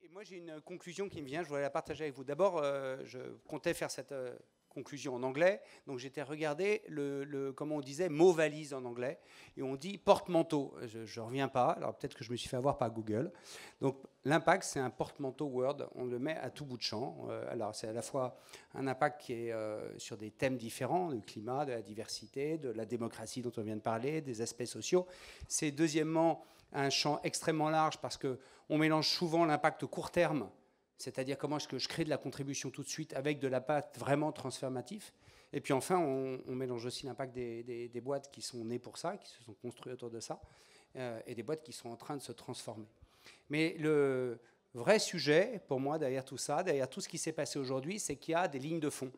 Et moi, j'ai une conclusion qui me vient, je voudrais la partager avec vous. D'abord, je comptais faire cette conclusion en anglais, donc j'étais regardé comment on disait mot valise en anglais, et on dit porte-manteau. Je ne reviens pas, alors peut-être que je me suis fait avoir par Google. Donc l'impact, c'est un porte-manteau Word, on le met à tout bout de champ. Alors c'est à la fois un impact qui est sur des thèmes différents, du climat, de la diversité, de la démocratie dont on vient de parler, des aspects sociaux. C'est deuxièmement un champ extrêmement large parce qu'on mélange souvent l'impact court terme, c'est-à-dire comment est-ce que je crée de la contribution tout de suite avec de l'impact vraiment transformatif. Et puis enfin, on mélange aussi l'impact des boîtes qui sont nées pour ça, qui se sont construites autour de ça, et des boîtes qui sont en train de se transformer. Mais le vrai sujet, pour moi, derrière tout ça, derrière tout ce qui s'est passé aujourd'hui, c'est qu'il y a des lignes de fond.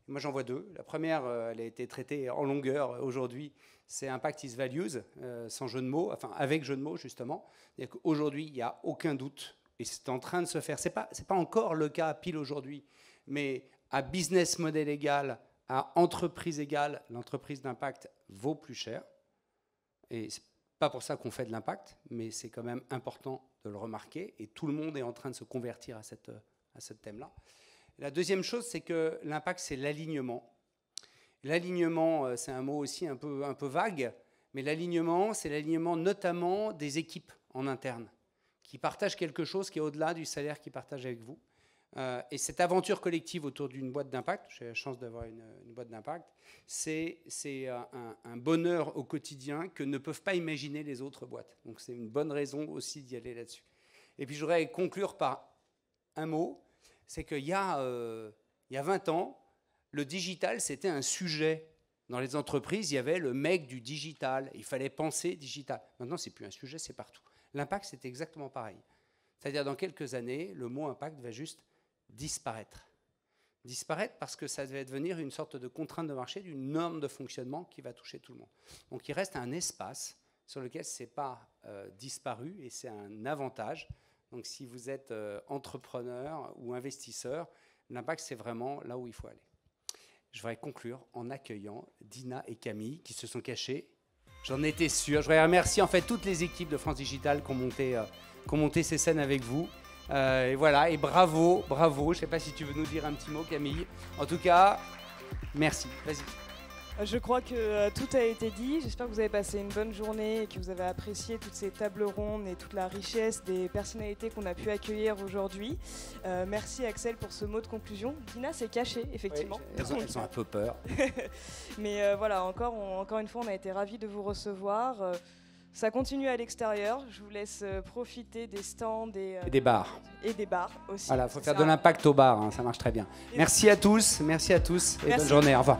Moi, j'en vois deux. La première, elle a été traitée en longueur aujourd'hui, c'est Impact is Values, sans jeu de mots, enfin avec jeu de mots, justement. C'est-à-dire qu'aujourd'hui, il n'y a aucun doute. Et c'est en train de se faire. Ce n'est pas encore le cas pile aujourd'hui, mais à business model égal, à entreprise égale, l'entreprise d'impact vaut plus cher. Et ce n'est pas pour ça qu'on fait de l'impact, mais c'est quand même important de le remarquer. Et tout le monde est en train de se convertir à ce thème-là. La deuxième chose, c'est que l'impact, c'est l'alignement. L'alignement, c'est un mot aussi un peu vague, mais l'alignement, c'est l'alignement notamment des équipes en interne, qui partagent quelque chose qui est au-delà du salaire qu'ils partagent avec vous. Et cette aventure collective autour d'une boîte d'impact, j'ai la chance d'avoir une boîte d'impact, c'est un bonheur au quotidien que ne peuvent pas imaginer les autres boîtes. Donc c'est une bonne raison aussi d'y aller là-dessus. Et puis je voudrais conclure par un mot, c'est qu'il y a 20 ans, le digital, c'était un sujet. Dans les entreprises, il y avait le mec du digital. Il fallait penser digital. Maintenant, ce n'est plus un sujet, c'est partout. L'impact, c'est exactement pareil. C'est-à-dire, dans quelques années, le mot impact va juste disparaître. Disparaître parce que ça va devenir une sorte de contrainte de marché, d'une norme de fonctionnement qui va toucher tout le monde. Donc, il reste un espace sur lequel ce n'est pas disparu et c'est un avantage. Donc, si vous êtes entrepreneur ou investisseur, l'impact, c'est vraiment là où il faut aller. Je voudrais conclure en accueillant Dina et Camille qui se sont cachés. J'en étais sûr. Je voudrais remercier en fait toutes les équipes de France Digital qui ont monté ces scènes avec vous. Et voilà, et bravo. Je ne sais pas si tu veux nous dire un petit mot, Camille. En tout cas, merci. Vas-y. Je crois que tout a été dit. J'espère que vous avez passé une bonne journée et que vous avez apprécié toutes ces tables rondes et toute la richesse des personnalités qu'on a pu accueillir aujourd'hui. Merci Axel pour ce mot de conclusion. Dina s'est cachée, effectivement. Oui, elles ont un peu peur. Mais voilà, encore une fois, on a été ravis de vous recevoir. Ça continue à l'extérieur. Je vous laisse profiter des stands et des bars. Et des bars aussi. Voilà, il faut faire de l'impact au bar, hein, ça marche très bien. Merci à tous et bonne journée. Au revoir.